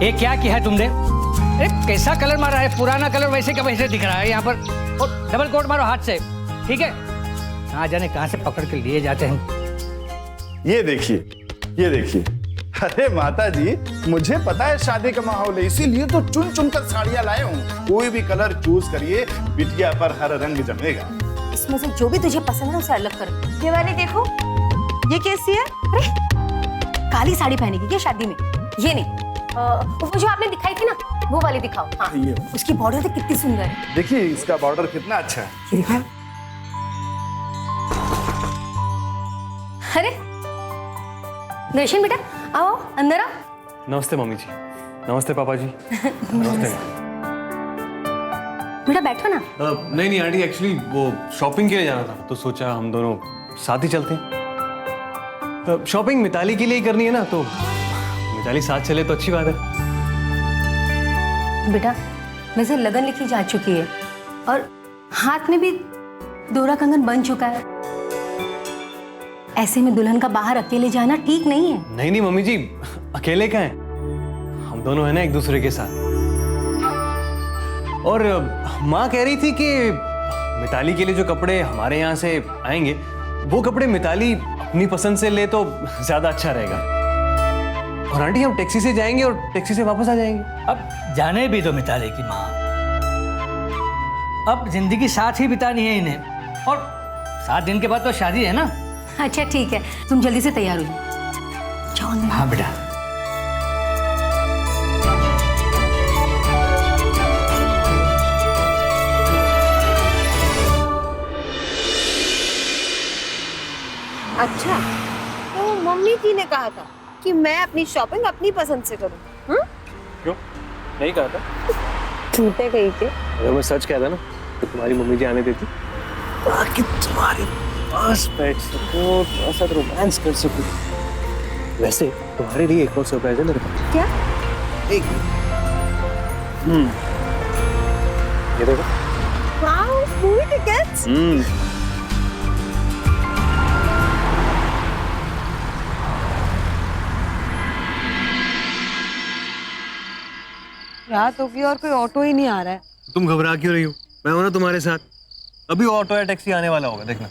ये क्या किया है तुमने? अरे कैसा कलर मारा है, पुराना कलर वैसे का वैसे दिख रहा है यहाँ पर। और डबल कोट मारो हाथ से, ठीक है? कहाँ जाने कहाँ से पकड़ के लिए जाते हैं। ये देखिए। अरे माता जी, मुझे पता है शादी का माहौल है, इसीलिए तो चुन चुन कर साड़ियां लाए हूँ। कोई भी कलर चूज करिए, बिटिया पर हर रंग जमेगा। इसमें से जो भी तुझे पसंद है उसे अलग कर। ये वाली देखो, ये कैसी है? अरे काली साड़ी पहनेगी क्या शादी में? ये नहीं, वो जो आपने दिखाई थी ना, वो वाली दिखाओ। हाँ, ये उसकी बॉर्डर तो कितनी सुंदर है। देखिए, इसका बॉर्डर कितना अच्छा है। ये दिखाओ। अरे दर्शन बेटा, आओ अंदर आओ। नमस्ते मम्मी जी। नमस्ते पापा जी। नमस्ते बेटा बैठो ना। नहीं आंटी, एक्चुअली वो शॉपिंग के लिए जाना था, तो सोचा हम दोनों साथ ही चलते हैं। शॉपिंग मिताली के लिए ही करनी है ना, तो मिताली साथ चले तो अच्छी बात है। बेटा वैसे लगन लिखी जा चुकी है और हाथ में भी दोहरा कंगन बन चुका है। ऐसे में दुल्हन का बाहर अकेले जाना ठीक नहीं है। नहीं मम्मी जी, अकेले का है, हम दोनों है ना एक दूसरे के साथ। और माँ कह रही थी कि मिताली के लिए जो कपड़े हमारे यहाँ से आएंगे, वो कपड़े मिताली अपनी पसंद से ले तो ज्यादा अच्छा रहेगा। और आंटी, हम टैक्सी से जाएंगे और टैक्सी से वापस आ जाएंगे। अब जाने भी दो मिताली की माँ, अब जिंदगी साथ ही बितानी है इन्हें, और 7 दिन के बाद तो शादी है ना। अच्छा ठीक है, तुम जल्दी से तैयार हो जाओ। जाओ अंदर। हाँ बेटा। अच्छा, तो मम्मी जी ने कहा था कि मैं अपनी शॉपिंग अपनी पसंद से करूं। क्यों नहीं कहा था? झूठे कही थे। अगर मैं सच कहता ना तो तुम्हारी मम्मी जी आने देती, ताकि तुम्हारे पास बैठ सको, थोड़ा सा रोमांस कर सको। वैसे तुम्हारे लिए एक और सरप्राइज है मेरे पास। क्या? एक ये देखो। Wow, movie tickets. रात होगी और कोई ऑटो ही नहीं आ रहा है। तुम घबरा क्यों रही हो? मैं हूं ना तुम्हारे साथ। अभी ऑटो या टैक्सी आने वाला होगा, देखना।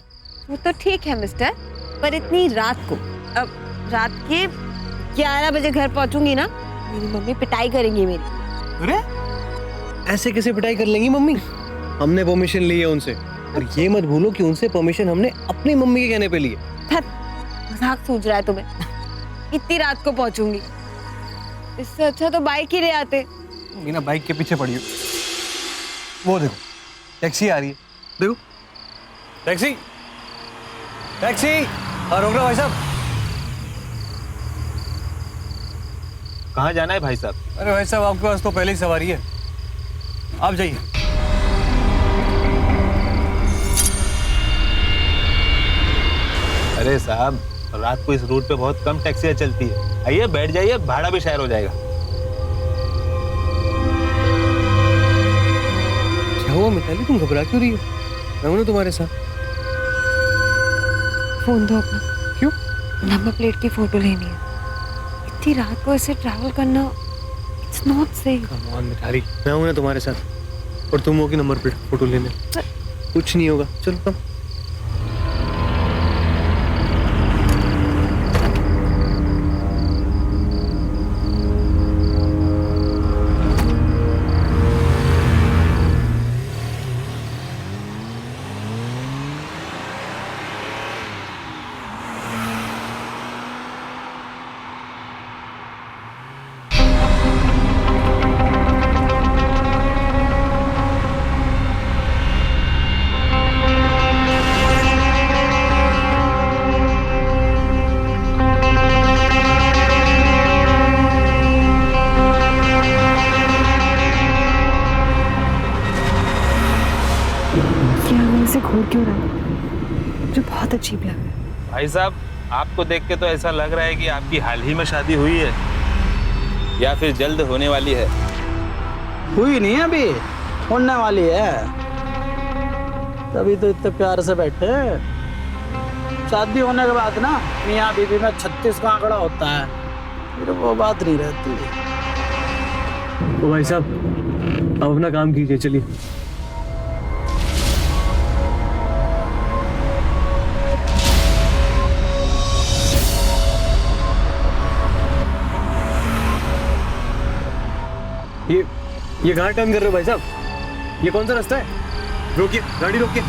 वो तो ठीक है मिस्टर, पर इतनी रात को, अब रात के 11 बजे घर पहुंचूंगी ना, मेरी मम्मी पिटाई करेंगी मेरी। अरे ऐसे कैसे पिटाई कर लेंगी मम्मी? हमने परमिशन ली है उनसे, और ये मत भूलो कि उनसे परमिशन हमने अपनी मम्मी के कहने पे ली है। मजाक सूझ रहा है तुम्हें? इतनी रात को पहुंचूंगी, इससे अच्छा तो बाइक ही ले आते। बिना बाइक के पीछे पड़ी हो। वो देखो टैक्सी आ रही है, देखो। टैक्सी टैक्सी, रोक रहा भाई साहब। कहाँ जाना है भाई साहब? अरे भाई साहब, आपके पास तो पहले ही सवारी है, आप जाइए। अरे साहब, रात को इस रूट पे बहुत कम टैक्सियाँ चलती है। आइए बैठ जाइए, भाड़ा भी शेयर हो जाएगा। क्या हुआ मिताली, तुम घबरा क्यों रही हो? मैं हूं ना तुम्हारे साथ। फोन दो अपना। क्यों? नंबर प्लेट की फोटो लेनी है। इतनी रात को ऐसे ट्रैवल करना, it's not safe. Come on Mitali, मैं हूं ना तुम्हारे साथ, और तुम हो कि नंबर प्लेट फोटो लेने। कुछ नहीं होगा, चलो कम। से घूर क्यों रहा है? मुझे बहुत अजीब लग रहा है। भाई साहब, आपको देख के तो ऐसा लग रहा है कि आपकी हाल ही में शादी हुई है या फिर जल्द होने वाली है। हुई नहीं अभी, होने वाली है, तभी तो इतने प्यार से बैठे। शादी होने के बाद ना मियाँ बीवी में 36 का आंकड़ा होता है, फिर वो बात नहीं रहती। ओ भाई साहब, अब अपना काम कीजिए, चलिए। ये कहाँ टर्न कर रहे हो भाई साहब? ये कौन सा रास्ता है? रोकिए, गाड़ी रोकिए।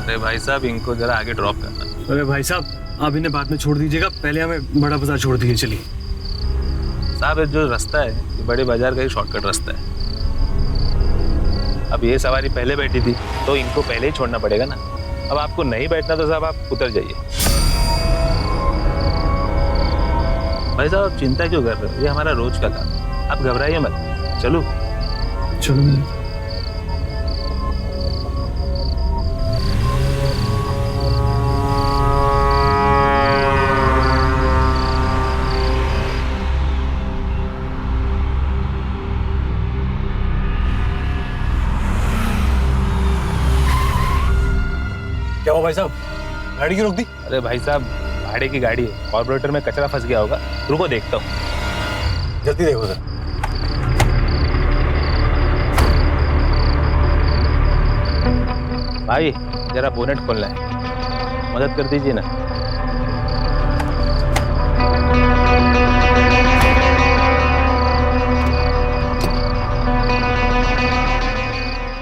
अरे भाई साहब, इनको जरा आगे ड्रॉप करना। अरे भाई साहब, आप इन्हें बाद में छोड़ दीजिएगा, पहले हमें बड़ा बाजार छोड़ दीजिए, चलिए। साहब, ये जो रास्ता है ये बड़े बाजार का ही शॉर्टकट रास्ता है। अब ये सवारी पहले बैठी थी तो इनको पहले ही छोड़ना पड़ेगा ना। अब आपको नहीं बैठना तो साहब आप उतर जाइए। भाई साहब, आप चिंता क्यों कर रहे हो? ये हमारा रोज का काम है, आप घबराइए मत। चलो चलो। क्या हुआ भाई साहब, गाड़ी क्यों रोक दी? अरे भाई साहब, भाड़े की गाड़ी है, कॉर्पोरेटर में कचरा फंस गया होगा। रुको देखता हूँ। जल्दी देखो सर। भाई जरा बोनेट खोलना है, मदद कर दीजिए ना।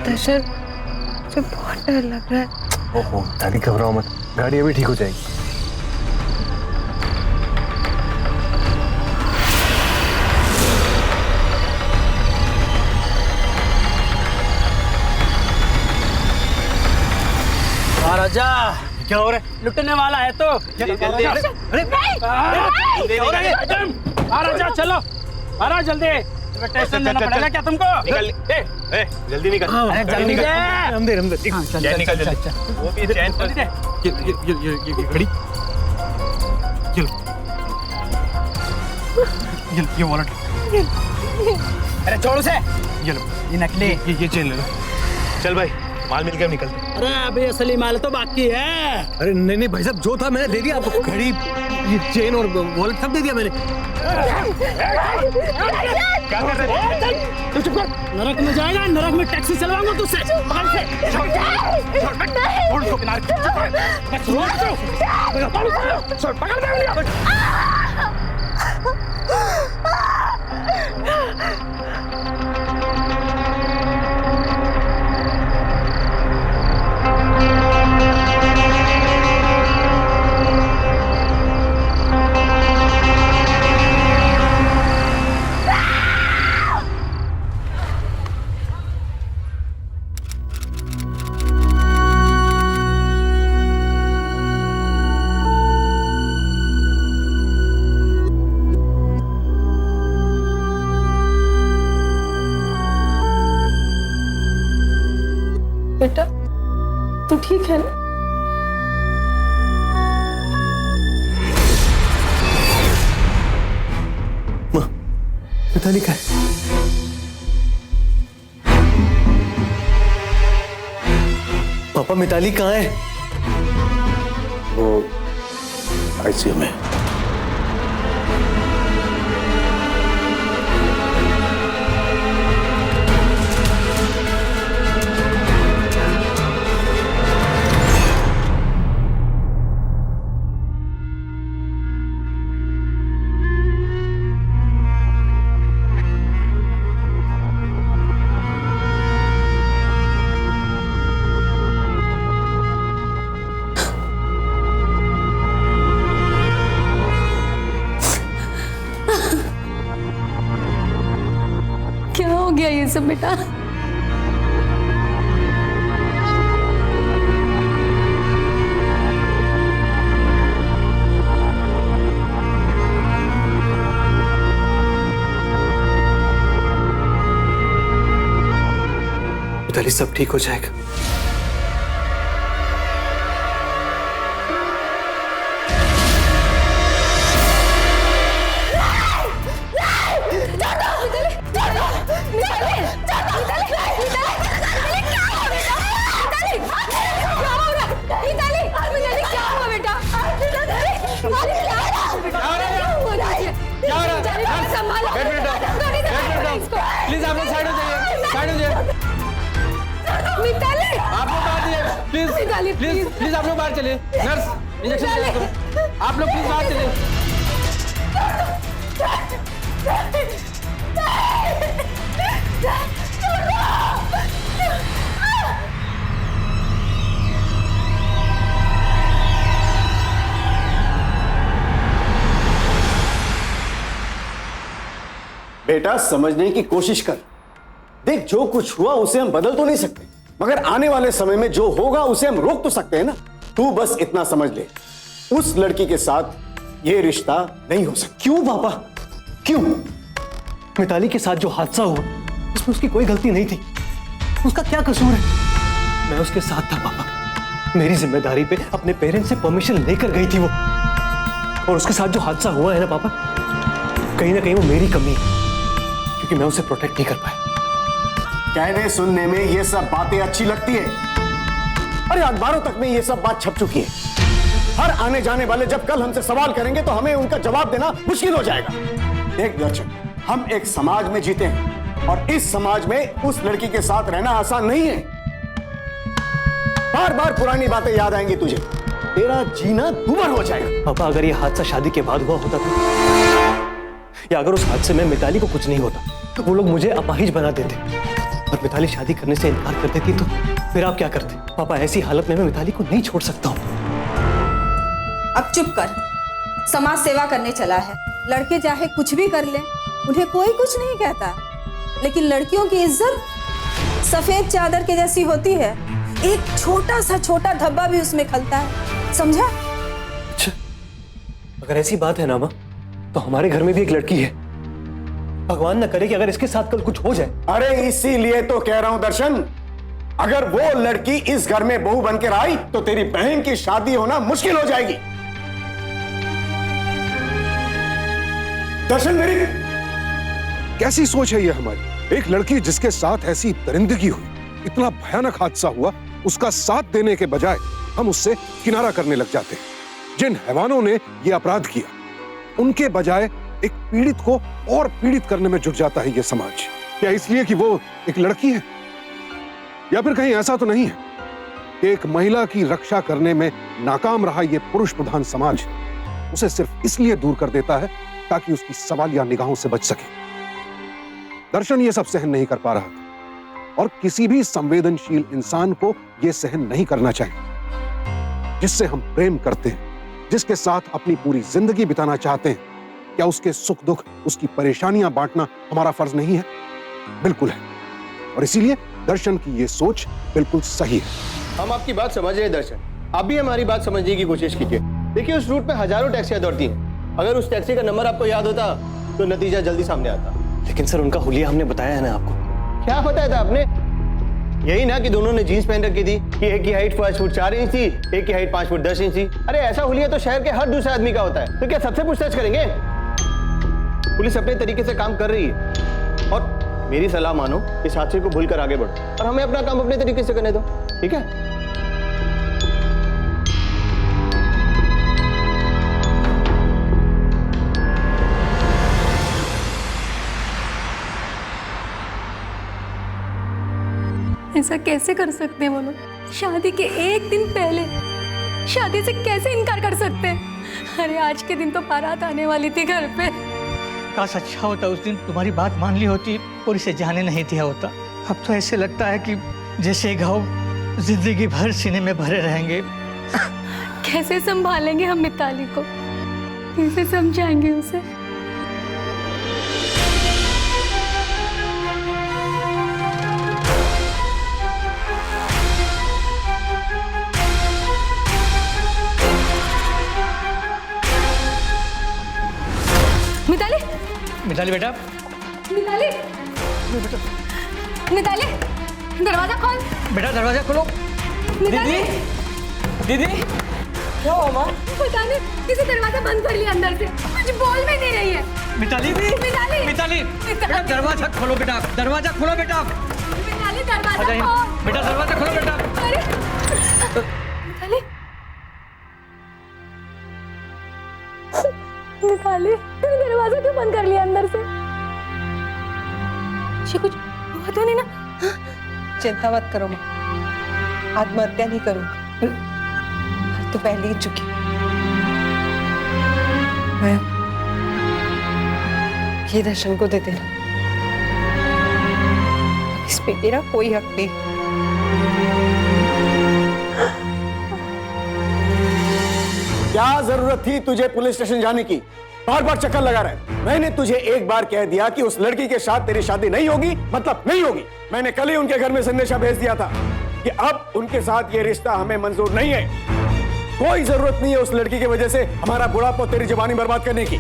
दर्शन, मुझे बहुत डर लग रहा है। ओहो, ताली घबराओ मत, गाड़ी अभी ठीक हो जाएगी। महाराजा, क्या हो रहा है? लुटने वाला है तो। महाराजा चलो, महाराज जल्दी, स्टेशन जाना पड़ेगा क्या तुमको? जल्दी निकल। अरे जल्दी दे। हम दे चैन निकल जल्दी। वो भी चैन पर ये घड़ी, ये वॉलेट। अरे छोड़ उसे, ये लो, ये नकली। ये चेन ले लो। चल भाई, माल मिल गया, निकलते। अरे अभी असली माल तो बाकी है। अरे नहीं भाई साहब, जो था मैंने दे दिया आपको। घड़ी, ये चेन और वॉलेट सब दे दिया मैंने। क्या कर रहे हैं? तू चुप कर, नरक में जाएगा, नरक में टैक्सी चलवाऊंगा तुझसे। पकड़ से, छोड़ उसको किनारे, बस रोक दो, छोड़, पकड़ दे। बेटा, तू ठीक है ना? माँ, मिताली का है? पापा, मिताली कहाँ है? वो आईसीयू में। क्या हो गया ये सब बेटा? मिताली, सब ठीक हो जाएगा। प्लीज प्लीज आप लोग बाहर चले। नर्स इंजेक्शन दे दो। आप लोग प्लीज बाहर चले। बेटा समझने की कोशिश कर। देख, जो कुछ हुआ उसे हम बदल तो नहीं सकते, मगर आने वाले समय में जो होगा उसे हम रोक तो सकते हैं ना। तू बस इतना समझ ले, उस लड़की के साथ ये रिश्ता नहीं हो सकता। क्यों पापा, क्यों? मिताली के साथ जो हादसा हुआ उसमें उसकी कोई गलती नहीं थी। उसका क्या कसूर है? मैं उसके साथ था पापा। मेरी जिम्मेदारी पे अपने पेरेंट्स से परमिशन लेकर गई थी वो। और उसके साथ जो हादसा हुआ है ना पापा, कहीं ना कहीं वो मेरी कमी है, क्योंकि मैं उसे प्रोटेक्ट नहीं कर पाया। कहने सुनने में ये सब बातें अच्छी लगती है। अरे अखबारों तक में ये सब बात छप चुकी है। हर आने जाने वाले जब कल हमसे सवाल करेंगे तो हमें उनका जवाब देना मुश्किल हो जाएगा। देख दर्शन, हम एक समाज में जीते हैं और इस समाज में उस लड़की के साथ रहना आसान नहीं है। बार बार पुरानी बातें याद आएंगी तुझे, तेरा जीना दूभर हो जाएगा। पापा, अगर ये हादसा शादी के बाद हुआ होता तो, या अगर उस हादसे में मिताली को कुछ नहीं होता तो वो लोग मुझे अपाहिज बना देते और मिताली शादी करने से इनकार कर देती, तो फिर आप क्या करते? पापा, ऐसी हालत में मैं मिताली को नहीं छोड़ सकता हूँ। अब चुप कर। समाज सेवा करने चला है। लड़के चाहे कुछ भी कर लें, उन्हें कोई कुछ नहीं कहता, लेकिन लड़कियों की इज्जत सफेद चादर के जैसी होती है। एक छोटा सा छोटा धब्बा भी उसमें खलता है, समझा? अच्छा, अगर ऐसी बात है ना माँ, तो हमारे घर में भी एक लड़की है। भगवान न करे कि अगर इसके साथ कल कुछ हो जाए। अरे इसीलिए तो कह रहा हूं दर्शन, अगर वो लड़की इस घर में बहू बनकर आई तो तेरी बहन की शादी होना मुश्किल हो जाएगी। दर्शन, मेरी कैसी सोच है ये हमारी? एक लड़की जिसके साथ ऐसी दरिंदगी हुई, इतना भयानक हादसा हुआ, उसका साथ देने के बजाय हम उससे किनारा करने लग जाते हैं। जिन हैवानों ने ये अपराध किया, उनके बजाय एक पीड़ित को और पीड़ित करने में जुट जाता है ये समाज। क्या इसलिए कि वो एक लड़की है? या फिर कहीं ऐसा तो नहीं है कि एक महिला की रक्षा करने में नाकाम रहा ये पुरुष प्रधान समाज उसे सिर्फ इसलिए दूर कर देता है ताकि उसकी सवालिया निगाहों से बच सके? दर्शन ये सब सहन नहीं कर पा रहा था, और किसी भी संवेदनशील इंसान को यह सहन नहीं करना चाहिए। जिससे हम प्रेम करते हैं, जिसके साथ अपनी पूरी जिंदगी बिताना चाहते हैं, क्या उसके सुख दुख, उसकी परेशानियां बांटना हमारा फर्ज नहीं है? बिल्कुल है। और इसीलिए दर्शन की ये सोच बिल्कुल सही है। हम आपकी बात समझ रहे हैं दर्शन, आप भी हमारी बात समझने की कोशिश कीजिए। देखिए, उस रूट पे हजारों टैक्सियां दौड़ती हैं। अगर उस टैक्सी का नंबर आपको याद होता तो नतीजा जल्दी सामने आता। लेकिन सर, उनका हुलिया हमने बताया है ना आपको। क्या बताया था आपने? यही ना कि दोनों ने जीन्स पहन रखी थी, कि एक की हाइट 5 फुट 4 इंच थी, एक की हाइट 5 फुट 10 इंच थी। अरे ऐसा हुलिया तो शहर के हर दूसरे आदमी का होता है। तो क्या सबसे पूछताछ करेंगे? पुलिस अपने तरीके से काम कर रही है, और मेरी सलाह मानो, इस हादसे को भूलकर आगे बढ़ो और हमें अपना काम अपने तरीके से करने दो, ठीक है? ऐसा कैसे कर सकते हैं वो लोग? शादी के एक दिन पहले शादी से कैसे इनकार कर सकते हैं? अरे आज के दिन तो बारात आने वाली थी घर पे। काश अच्छा होता उस दिन तुम्हारी बात मान ली होती और इसे जाने नहीं दिया होता। अब तो ऐसे लगता है कि जैसे घाव जिंदगी भर सीने में भरे रहेंगे। कैसे संभालेंगे हम मिताली को? कैसे समझाएंगे उसे? मिताली, मिताली बेटा, मिताली, मिताली, दरवाजा खोल। बेटा दरवाजा खोलो। मिताली, दीदी क्या हुआ माँ? पता नहीं, किसी दरवाजा बंद कर लिया अंदर से, कुछ बोल में नहीं रही है। मिताली, मिताली, मिताली, बेटा दरवाजा खोलो बेटा, दरवाजा खोलो बेटा। मिताली दरवाजा खोल। बेटा दरवाजा खोलो बेटा। अरे मिताली, मिताली, दरवाजा क्यों बंद कर लिया अंदर से? कुछ हुआ तो नहीं ना? चिंता मत करो माँ, आत्महत्या नहीं करूँ, तो पहले ही चुकी। मैं ये दर्शन को दे देना, इस पे तेरा कोई हक नहीं। क्या जरूरत थी तुझे पुलिस स्टेशन जाने की? बार बार चक्कर लगा रहा है। मैंने तुझे एक बार कह दिया कि उस लड़की के साथ तेरी शादी नहीं होगी, मतलब नहीं होगी। मैंने कल ही उनके घर में संदेशा भेज दिया था कि अब उनके साथ ये रिश्ता हमें मंजूर नहीं है। कोई जरूरत नहीं है उस लड़की की वजह से हमारा बुढ़ापा तेरी जवानी बर्बाद करने की।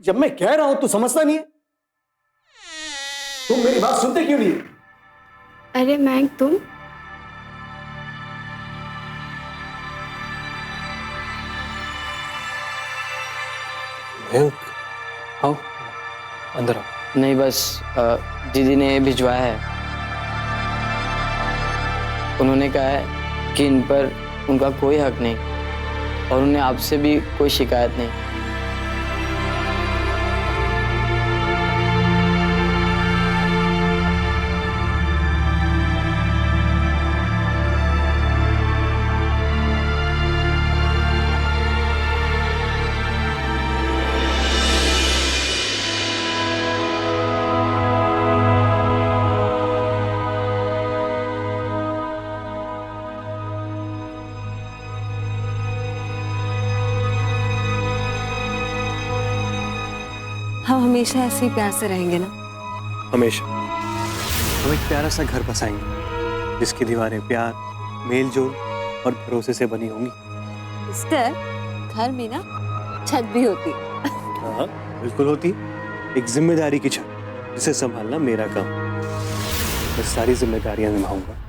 जब मैं कह रहा हूं तू समझता नहीं है? तुम मेरी बात सुनते क्यों नहीं? अरे मैंग तुम आओ अंदर आओ। नहीं बस दीदी ने भिजवाया है। उन्होंने कहा है कि इन पर उनका कोई हक नहीं और उन्हें आपसे भी कोई शिकायत नहीं। हम हमेशा ऐसे ही प्यार से रहेंगे ना? हमेशा। हम एक प्यारा सा घर बसाएंगे जिसकी दीवारें प्यार, मेल जोल और भरोसे से बनी होंगी। मिस्टर, घर में ना छत भी होती। हाँ बिल्कुल होती। एक जिम्मेदारी की छत जिसे संभालना मेरा काम। मैं सारी जिम्मेदारियां निभाऊंगा।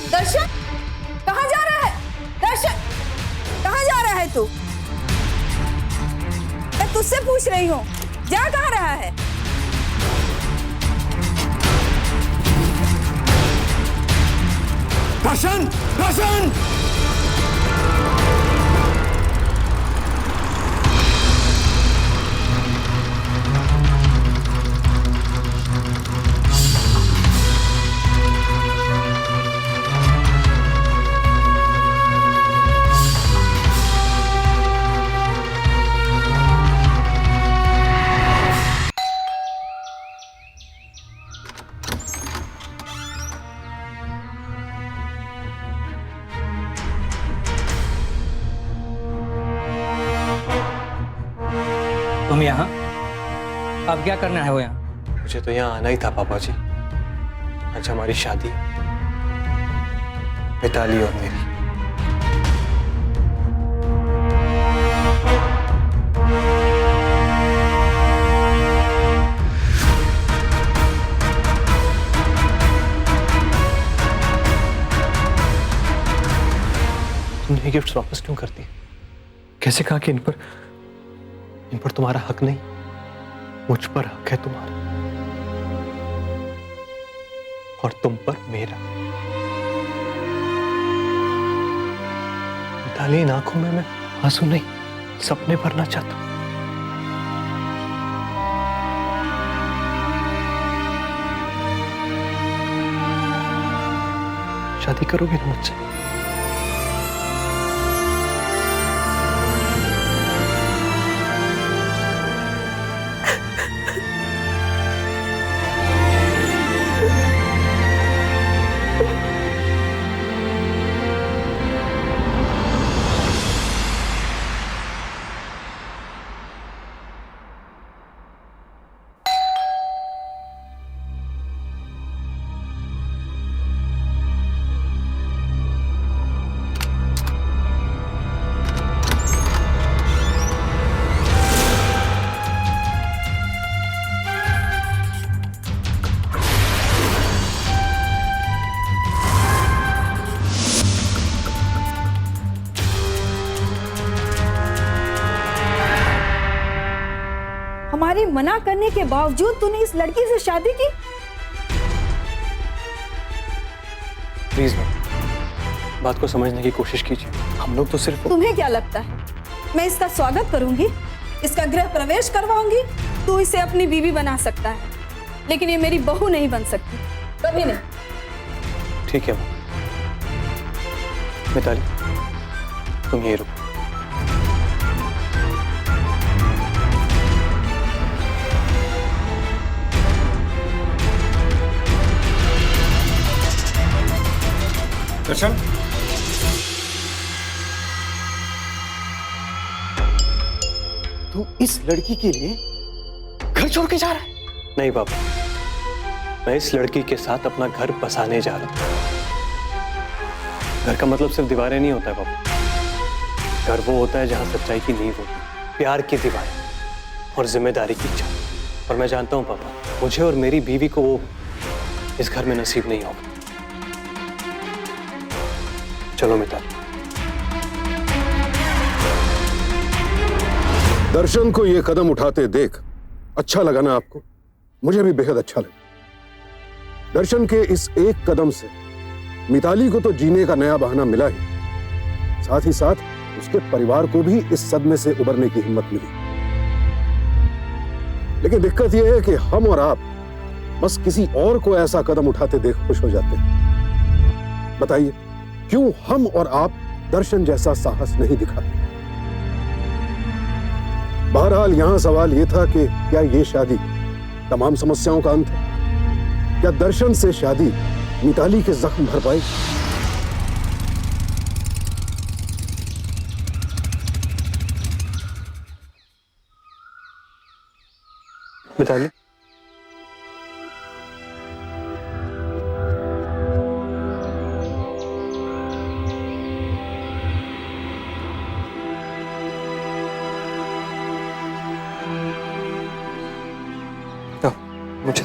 दर्शन, कहाँ जा रहा है? दर्शन, कहाँ जा रहा है तू? मैं तुझसे पूछ रही हूँ, जा कहाँ रहा है? दर्शन, दर्शन! तुम यहाँ? अब क्या करना है वो यहाँ? मुझे तो यहाँ आना ही था पापा जी। आज हमारी शादी मिताली और मेरी। तुमने गिफ्ट्स वापस क्यों कर दिए? कैसे कहा कि इन पर तुम्हारा हक नहीं, मुझ पर हक है तुम्हारा और तुम पर मेरा। मिताली, इन आंखों में मैं आंसू नहीं, सपने भरना चाहता हूं। शादी करोगे ना मुझसे? हमारी मना करने के बावजूद तूने इस लड़की से शादी की? प्लीज बात को समझने की कोशिश कीजिए। हम लोग तो सिर्फ... तुम्हें क्या लगता है मैं इसका स्वागत करूंगी, इसका गृह प्रवेश करवाऊंगी? तू इसे अपनी बीवी बना सकता है, लेकिन ये मेरी बहू नहीं बन सकती, कभी नहीं। ठीक है मिताली, तुम यहीं रुको। दर्शन, तू इस लड़की के लिए घर छोड़ के जा रहा है? नहीं पापा, मैं इस लड़की के साथ अपना घर बसाने जा रहा हूं। घर का मतलब सिर्फ दीवारें नहीं होता है पापा। घर वो होता है जहां सच्चाई की नींव होती है, प्यार की दीवारें और जिम्मेदारी की छत। और मैं जानता हूं पापा, मुझे और मेरी बीवी को वो इस घर में नसीब नहीं होगा। चलो मिताली। दर्शन को ये कदम उठाते देख अच्छा लगा ना आपको? मुझे भी बेहद अच्छा लगा। दर्शन के इस एक कदम से मिताली को तो जीने का नया बहाना मिला ही, साथ ही साथ उसके परिवार को भी इस सदमे से उबरने की हिम्मत मिली। लेकिन दिक्कत यह है कि हम और आप बस किसी और को ऐसा कदम उठाते देख खुश हो जाते हैं। बताइए, क्यों हम और आप दर्शन जैसा साहस नहीं दिखाते? बहरहाल यहां सवाल यह था कि क्या ये शादी तमाम समस्याओं का अंत है? क्या दर्शन से शादी मिताली के जख्म भर पाएगी? मिताली, मुझे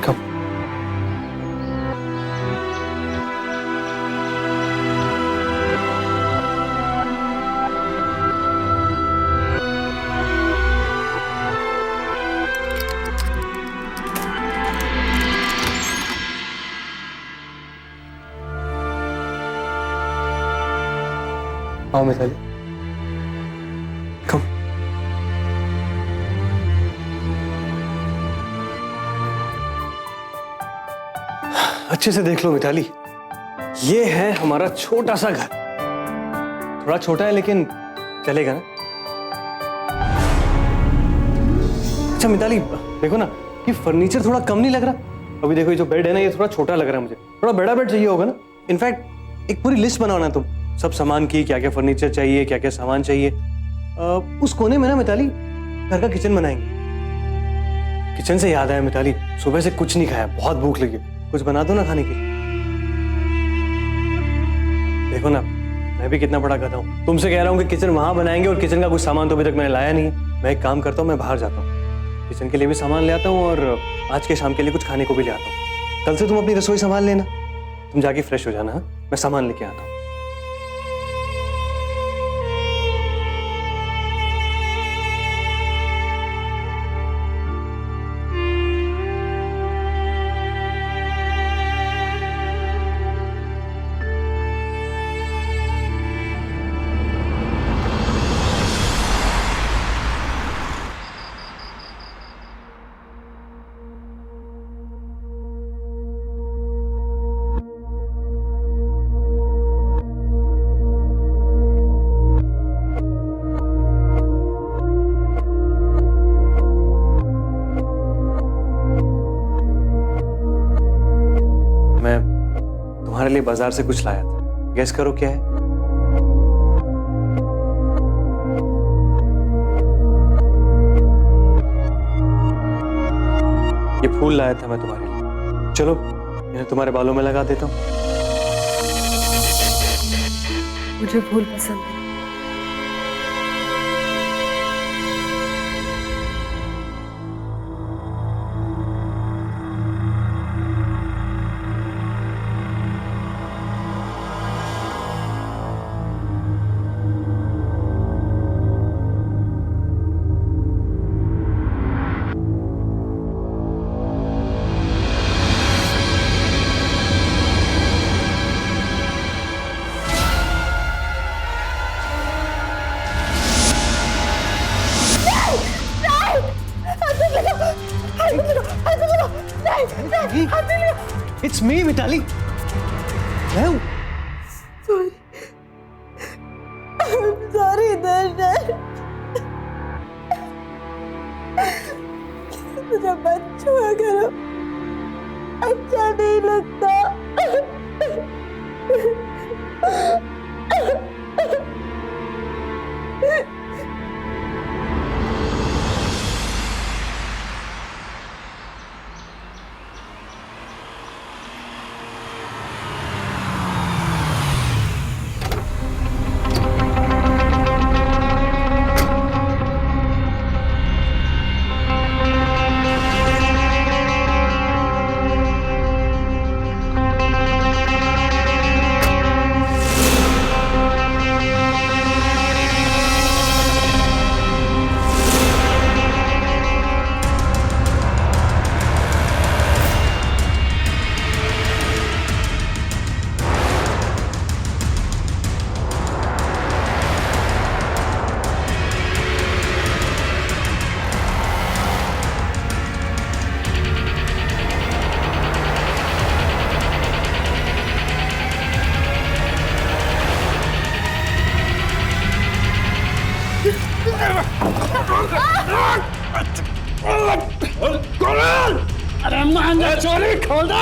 कब? आओ मिताली, कम। अच्छे से देख लो मिताली, ये है हमारा छोटा सा घर। थोड़ा छोटा है लेकिन चलेगा ना? अच्छा मिताली, देखो ना, ये फर्नीचर थोड़ा कम नहीं लग रहा? अभी देखो, ये जो बेड है ना, ये थोड़ा छोटा लग रहा है मुझे। थोड़ा बड़ा बेड चाहिए होगा ना? इनफैक्ट एक पूरी लिस्ट बनाओ ना तुम, सब सामान की, क्या क्या फर्नीचर चाहिए, क्या क्या सामान चाहिए। उस कोने में ना मिताली घर का किचन बनाएंगे। किचन से याद आया मिताली, सुबह से कुछ नहीं खाया, बहुत भूख लगी, कुछ बना दो ना खाने के लिए। देखो ना, मैं भी कितना बड़ा गधा हूँ, तुमसे कह रहा हूँ कि किचन वहां बनाएंगे और किचन का कुछ सामान तो अभी तक मैंने लाया नहीं है। मैं एक काम करता हूँ, मैं बाहर जाता हूँ, किचन के लिए भी सामान ले आता हूँ और आज के शाम के लिए कुछ खाने को भी ले आता हूँ। कल से तुम अपनी रसोई संभाल लेना, तुम जाके फ्रेश हो जाना। हाँ, मैं सामान लेके आता हूँ। तुम्हारे लिए बाजार से कुछ लाया था, गेस करो क्या है? ये फूल लाया था मैं तुम्हारे लिए। चलो इन्हें तुम्हारे बालों में लगा देता हूँ। मुझे फूल पसंद है। मिताली, इट्स मी मिताली, मैं हूँ। सॉरी दर्शन, मुझे मत छुआ करो, अच्छा नहीं लगता। अरे मांगा चोरी खोल दे।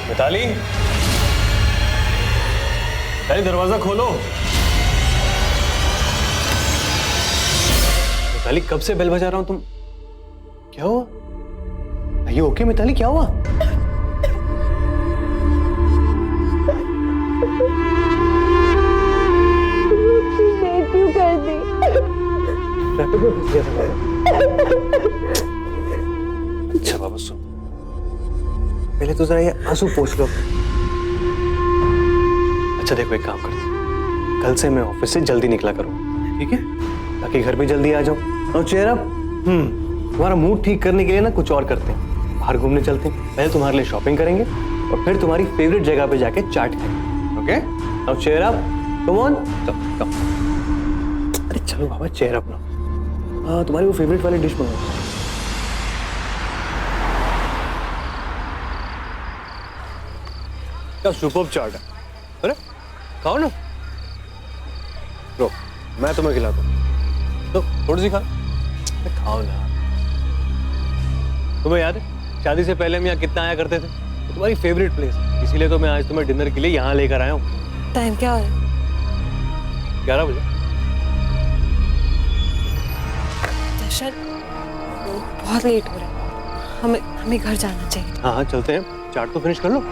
मिताली, मिताली दरवाजा खोलो। मिताली कब से बेल बजा रहा हूं तुम, क्या हुआ? ये ओके मिताली, क्या हुआ? क्यों कर दी? अच्छा बाबा सुन, पहले तो जरा ये आंसू पोंछ लो। अच्छा देखो, एक काम करते हैं, कल से मैं ऑफिस से जल्दी निकला करूँ, ठीक है? ताकि घर में जल्दी आ जाओ। और चेयर अप, तुम्हारा मूड ठीक करने के लिए ना कुछ और करते हैं, बाहर घूमने चलते हैं। पहले तुम्हारे लिए शॉपिंग करेंगे और फिर तुम्हारी फेवरेट जगह पे जाके चाट खाएंगे, ओके? अब चेयर अप, कम ऑन, कम। अरे चलो बाबा, चेयर अप ना। हाँ, तुम्हारी वो फेवरेट वाली डिश मंगाओ। क्या सुपर्ब चाट है। अरे खाओ ना, रो, मैं तुम्हें खिलाता हूँ। तो थोड़ी सी खाओ ना। तुम्हें याद है शादी से पहले हम यहाँ कितना आया करते थे? तो तुम्हारी फेवरेट प्लेस, इसीलिए तो मैं आज तुम्हें डिनर के लिए यहाँ लेकर आया हूँ। टाइम क्या है? 11 बजे। दर्शन, बहुत लेट हो रहा है, हमें घर जाना चाहिए। हाँ चलते हैं, चाट तो फिनिश कर लो।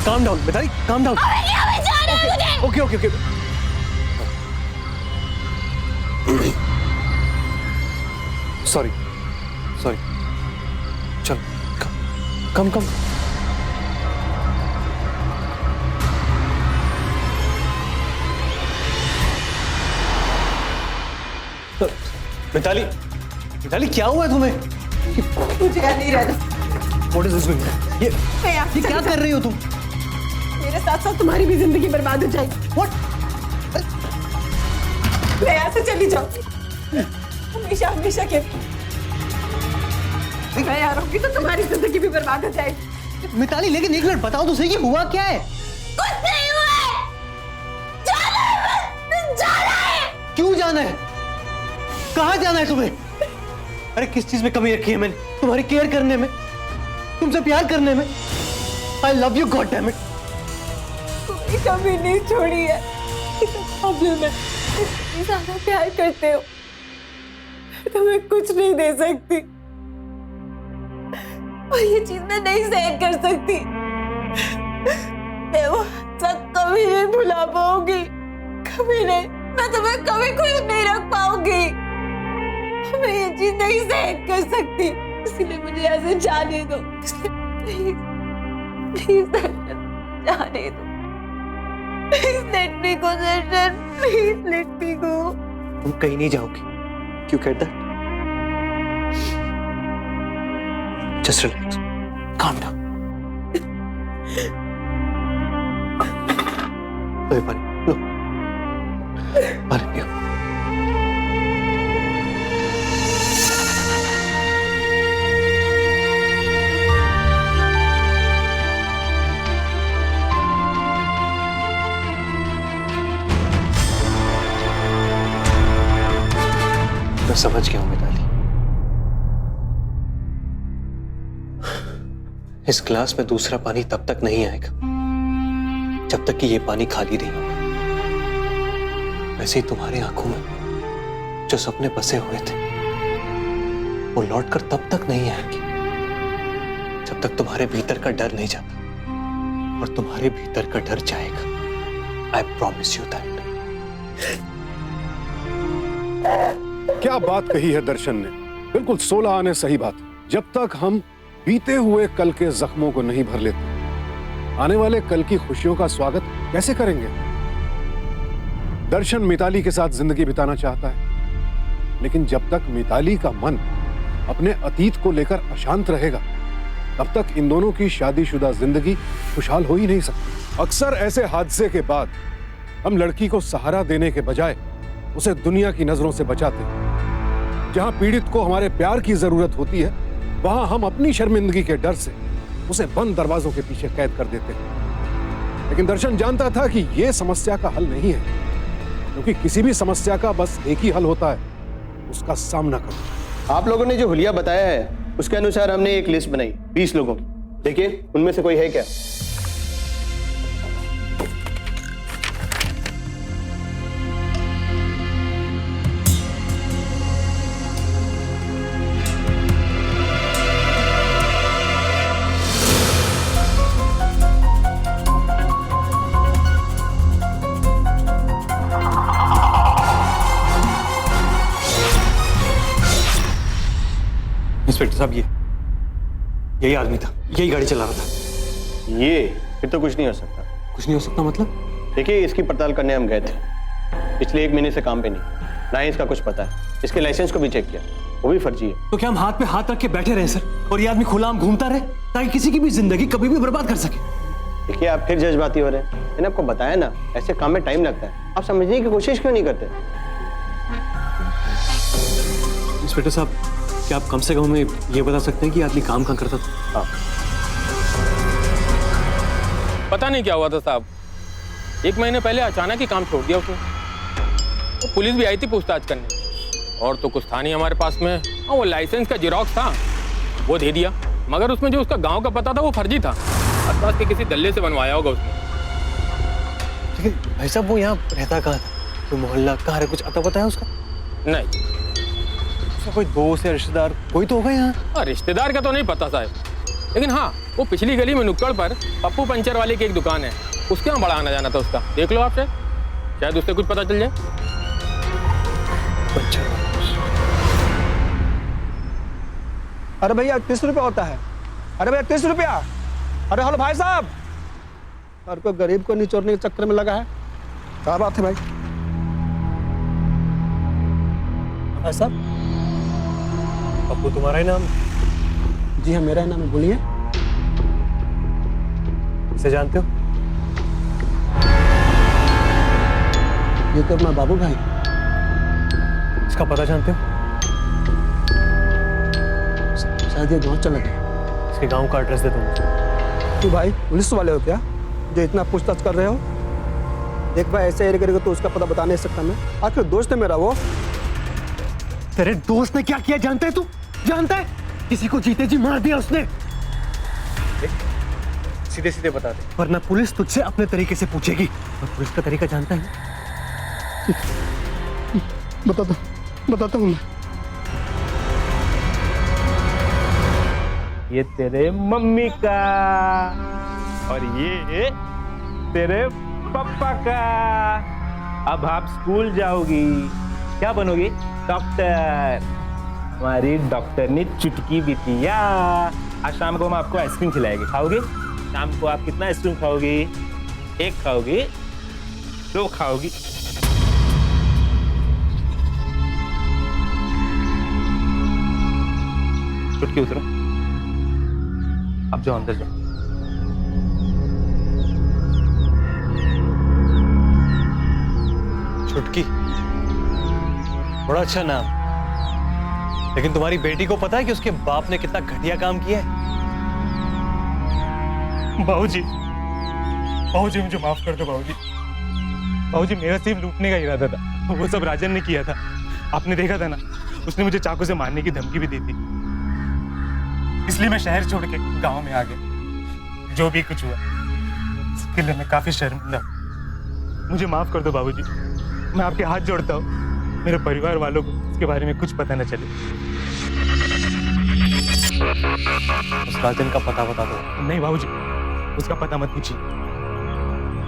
Calm down, Mitali, calm down. Okay, okay. Sorry. चल, come. मिताली, मिताली क्या हुआ है तुम्हें? मुझे यहाँ नहीं रहना। What is this doing? ये क्या कर रही हो तुम? मेरे साथ साथ तुम्हारी भी जिंदगी बर्बाद हो जाएगी। What? मैं यहाँ से चली जाऊँ हमेशा हमेशा के। मैं यहाँ रहूंगी तो तुम्हारी जिंदगी भी बर्बाद हो जाएगी। मिताली लेकिन एक मिनट बताओ तो सही कि हुआ क्या है? कुछ नहीं हुआ है। जाना है। क्यों जाना है? कहाँ जाना है तुम्हें? अरे किस चीज में कमी रखी है मैंने? तुम्हारी केयर करने में, तुमसे प्यार करने में। I love you, God damn it. कोई कमी नहीं छोड़ी है। प्रॉब्लम है, इतनी ज्यादा प्यार करते हो, तुम्हें कुछ नहीं दे सकती और ये चीज मैं नहीं सहन कर सकती। मैं वो सब कभी नहीं भुला पाऊंगी, कभी नहीं। मैं तुम्हें कभी खुश नहीं रख पाऊंगी। मैं ये चीज नहीं सहन कर सकती, इसलिए मुझे ऐसे जाने दो। प्लीज प्लीज जाने दो। Please let me go, Darshan. Please let me go. तुम कहीं नहीं जाओगी। क्यों कहता? Just relax. Calm down. लो ये पानी, लो। पानी पियो। मैं समझ गया हूं मिताली। इस ग्लास में दूसरा पानी तब तक नहीं आएगा जब तक कि ये पानी खाली नहीं होगा। वैसे ही तुम्हारी आंखों में जो सपने बसे हुए थे वो लौटकर तब तक नहीं आएंगे जब तक तुम्हारे भीतर का डर नहीं जाता। और तुम्हारे भीतर का डर जाएगा। I promise you that. क्या बात कही है दर्शन ने, बिल्कुल 16 आने सही बात। जब तक हम बीते हुए कल के जख्मों को नहीं भर लेते, आने वाले कल की खुशियों का स्वागत कैसे करेंगे? दर्शन मिताली के साथ जिंदगी बिताना चाहता है, लेकिन जब तक मिताली का मन अपने अतीत को लेकर अशांत रहेगा, तब तक इन दोनों की शादीशुदा जिंदगी खुशहाल हो ही नहीं सकती। अक्सर ऐसे हादसे के बाद हम लड़की को सहारा देने के बजाय उसे दुनिया की नजरों से बचाते हैं। जहां पीड़ित को हमारे प्यार की जरूरत होती है, वहां हम अपनी शर्मिंदगी के डर से उसे बंद दरवाजों के पीछे कैद कर देते हैं। लेकिन दर्शन जानता था कि यह समस्या का हल नहीं है, क्योंकि किसी भी समस्या का बस एक ही हल होता है, उसका सामना करना। आप लोगों ने जो हुलिया बताया है उसके अनुसार हमने एक लिस्ट बनाई 20 लोगों की। देखिए उनमें से कोई है क्या? इंस्पेक्टर साहब, यही आदमी था, यही गाड़ी चला रहा था। ये फिर तो कुछ नहीं हो सकता। कुछ नहीं हो सकता मतलब? देखिए इसकी पड़ताल करने हम गए थे, पिछले 1 महीने से काम पे नहीं, ना ही इसका कुछ पता है। इसके लाइसेंस को भी चेक किया, वो भी फर्जी है। तो क्या हम हाथ पे हाथ रख के बैठे रहे सर, और ये आदमी खुला आम घूमता रहे ताकि किसी की भी जिंदगी कभी भी बर्बाद कर सके? देखिए आप फिर जज्बाती हो रहे हैं। मैंने आपको बताया ना, ऐसे काम में टाइम लगता है। आप समझने की कोशिश क्यों नहीं करते? इंस्पेक्टर साहब, क्या आप कम से कम हमें ये बता सकते हैं कि आदमी काम कहाँ करता था? हाँ। पता नहीं क्या हुआ था साहब, 1 महीने पहले अचानक ही काम छोड़ दिया उसने। तो पुलिस भी आई थी पूछताछ करने, और तो कुछ था नहीं हमारे पास में। हाँ, वो लाइसेंस का जेरॉक्स था, वो दे दिया, मगर उसमें जो उसका गांव का पता था वो फर्जी था। आसपास के किसी दल्ले से बनवाया होगा उसने। लेकिन भाई साहब, वो यहाँ रहता कहाँ था? तो मोहल्ला कहाँ है? कुछ अता पता है उसका? नहीं। कोई दोस्त या रिश्तेदार कोई तो होगा यहाँ? रिश्तेदार का तो नहीं पता साहब, लेकिन हाँ, वो पिछली गली में नुक्कड़ पर पप्पू पंचर वाले की एक दुकान है, उसके यहाँ बड़ा आना जाना था उसका। देख लो आप, शायद उससे कुछ पता चल जाए। अरे भैया 30 रुपया होता है। अरे भैया 30 रुपया। अरे हेलो भाई साहब, हर कोई गरीब को निचोड़ने के चक्कर में लगा है। क्या बात है भाई? हाँ सर। पप्पू तुम्हारा ही नाम? जी हाँ, मेरा ही नाम है, बोलिए। इसे जानते हो? ये तो अपना बाबू भाई। इसका पता जानते हो? शायद ये गाँव चला गया। इसके गांव का एड्रेस दे दो मुझे। क्यों भाई, पुलिस वाले हो क्या जो इतना पूछताछ कर रहे हो? देख भाई, ऐसे एरिया करेगा तो उसका पता बता नहीं सकता मैं। आखिर दोस्त है मेरा वो। तेरे दोस्त ने क्या किया जानता है तू? जानता है? किसी को जीते जी मार दिया उसने। सीधे सीधे बता दे, वरना पुलिस तुझसे अपने तरीके से पूछेगी। और पुलिस का तरीका जानता है? बताता हूँ मैं। ये तेरे मम्मी का और ये तेरे पापा का। अब आप स्कूल जाओगी, क्या बनोगी? डॉक्टर। हमारी डॉक्टर ने चुटकी बिटिया। आज शाम को हम आपको आइसक्रीम खिलाएंगे, खाओगे? शाम को आप कितना आइसक्रीम खाओगी? 1 खाओगी, 2 खाओगी? चुटकी उतरो, अब जाओ अंदर जाओ। छुटकी, बड़ा अच्छा नाम। लेकिन तुम्हारी बेटी को पता है कि उसके बाप ने कितना घटिया काम किया है? बाबूजी, बाबूजी मुझे माफ कर दो बाबूजी। बाबूजी, मेरा सिर्फ लूटने का इरादा था, वो सब राजन ने किया था। आपने देखा था ना, उसने मुझे चाकू से मारने की धमकी भी दी थी। इसलिए मैं शहर छोड़ के गांव में आ गया। जो भी कुछ हुआ इसके लिए मैं काफी शर्मिंदा हूं। मुझे माफ कर दो बाबूजी। मैं आपके हाथ जोड़ता हूँ, मेरे परिवार वालों को इसके बारे में कुछ पता न चले। उस राजन का पता बता दो। नहीं बाबूजी, उसका पता मत पूछिए।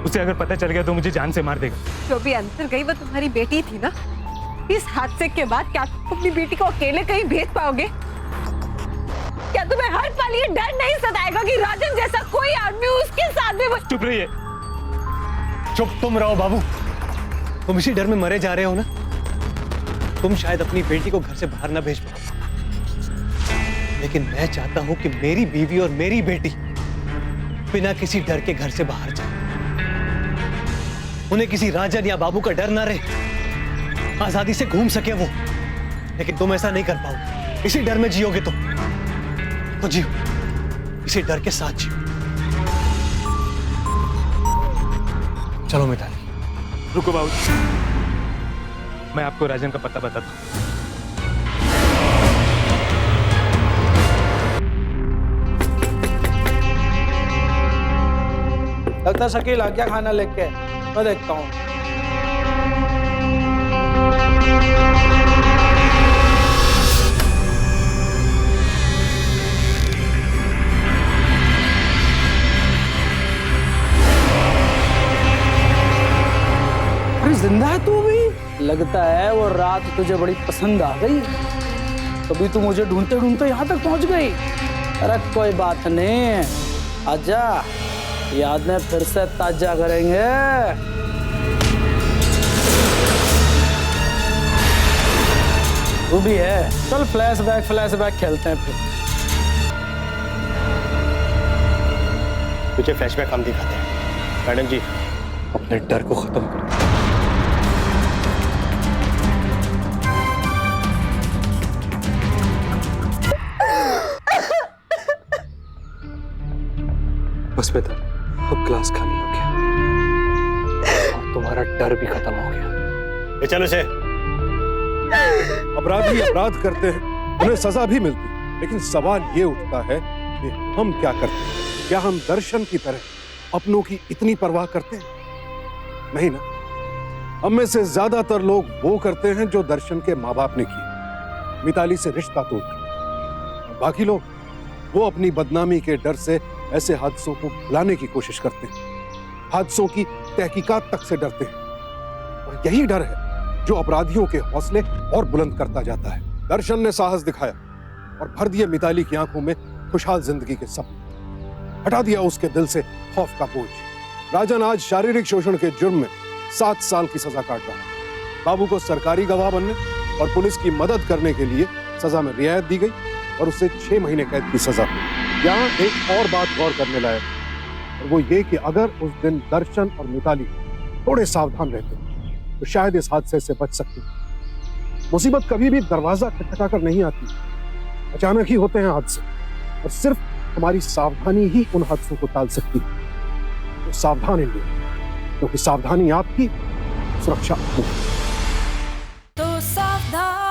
उसे अगर पता चल गया तो मुझे जान से मार देगा। जो भी अंतर गई वो तुम्हारी बेटी थी ना। इस हादसे के बाद क्या तुम अपनी बेटी को अकेले कहीं भेज पाओगे? क्या तुम्हें हर पल ये डर नहीं सताएगा कि राजन जैसा कोई आदमी उसके साथ में? चुप रहिए। चुप तुम रहो बाबू। तुम इसी डर में मरे जा रहे हो ना। तुम शायद अपनी बेटी को घर से बाहर ना भेज पाओ, लेकिन मैं चाहता हूं कि मेरी बीवी और मेरी बेटी बिना किसी डर के घर से बाहर जाए। उन्हें किसी राजन या बाबू का डर ना रहे, आजादी से घूम सके वो। लेकिन तुम ऐसा नहीं कर पाओगे। इसी डर में जियोगे तो जियो, इसी डर के साथ जियो। चलो मिताली। रुको बाबूजी, मैं आपको राजन का पता बताता हूँ। लगता शकील आ गया खाना लेके, मैं देखता हूँ। अरे जिंदा है तू भी? लगता है वो रात तुझे बड़ी पसंद आ गई, तभी तू मुझे ढूंढते ढूंढते यहाँ तक पहुँच गई। अरे कोई बात नहीं, आजा, यादें फिर से ताजा करेंगे। तू भी है, चल फ्लैशबैक खेलते हैं फिर। तुझे फ्लैशबैक हम दिखाते हैं। मैडम जी, अपने डर को खत्म करो। बस बेटा, अब क्लास खाली हो गया और तुम्हारा डर भी खत्म हो गया। ये चलो से। अपराधी अपराध करते हैं, उन्हें सजा भी मिलती है, लेकिन सवाल ये उठता है कि हम क्या करते हैं? क्या हम दर्शन की तरह अपनों की इतनी परवाह करते हैं? नहीं ना। हम में से ज्यादातर लोग वो करते हैं जो दर्शन के माँ बाप ने किया, मिताली से रिश्ता तोड़। बाकी लोग वो अपनी बदनामी के डर से ऐसे हादसों को भुलाने की कोशिश करते हैं, हादसों की तहकीकात तक से डरते हैं। और यही डर है जो अपराधियों के हौसले और बुलंद करता जाता है। दर्शन ने साहस दिखाया और भर दिए मिताली की आंखों में खुशहाल जिंदगी के सपने, हटा दिया उसके दिल से खौफ का बोझ। राजन आज शारीरिक शोषण के जुर्म में 7 साल की सजा काट रहा है। बाबू को सरकारी गवाह बनने और पुलिस की मदद करने के लिए सजा में रियायत दी गई और उसे 6 महीने कैद की सजा हुई। यहाँ एक और बात गौर करने लायक है, और वो ये कि अगर उस दिन दर्शन और मिताली थोड़े सावधान रहते तो शायद इस हादसे से बच सकते। मुसीबत कभी भी दरवाजा खटखटाकर नहीं आती, अचानक ही होते हैं हादसे, और सिर्फ हमारी सावधानी ही उन हादसों को टाल सकती है। तो सावधान रहिए, क्योंकि सावधानी आपकी, सुरक्षा आपकी। तो सावधान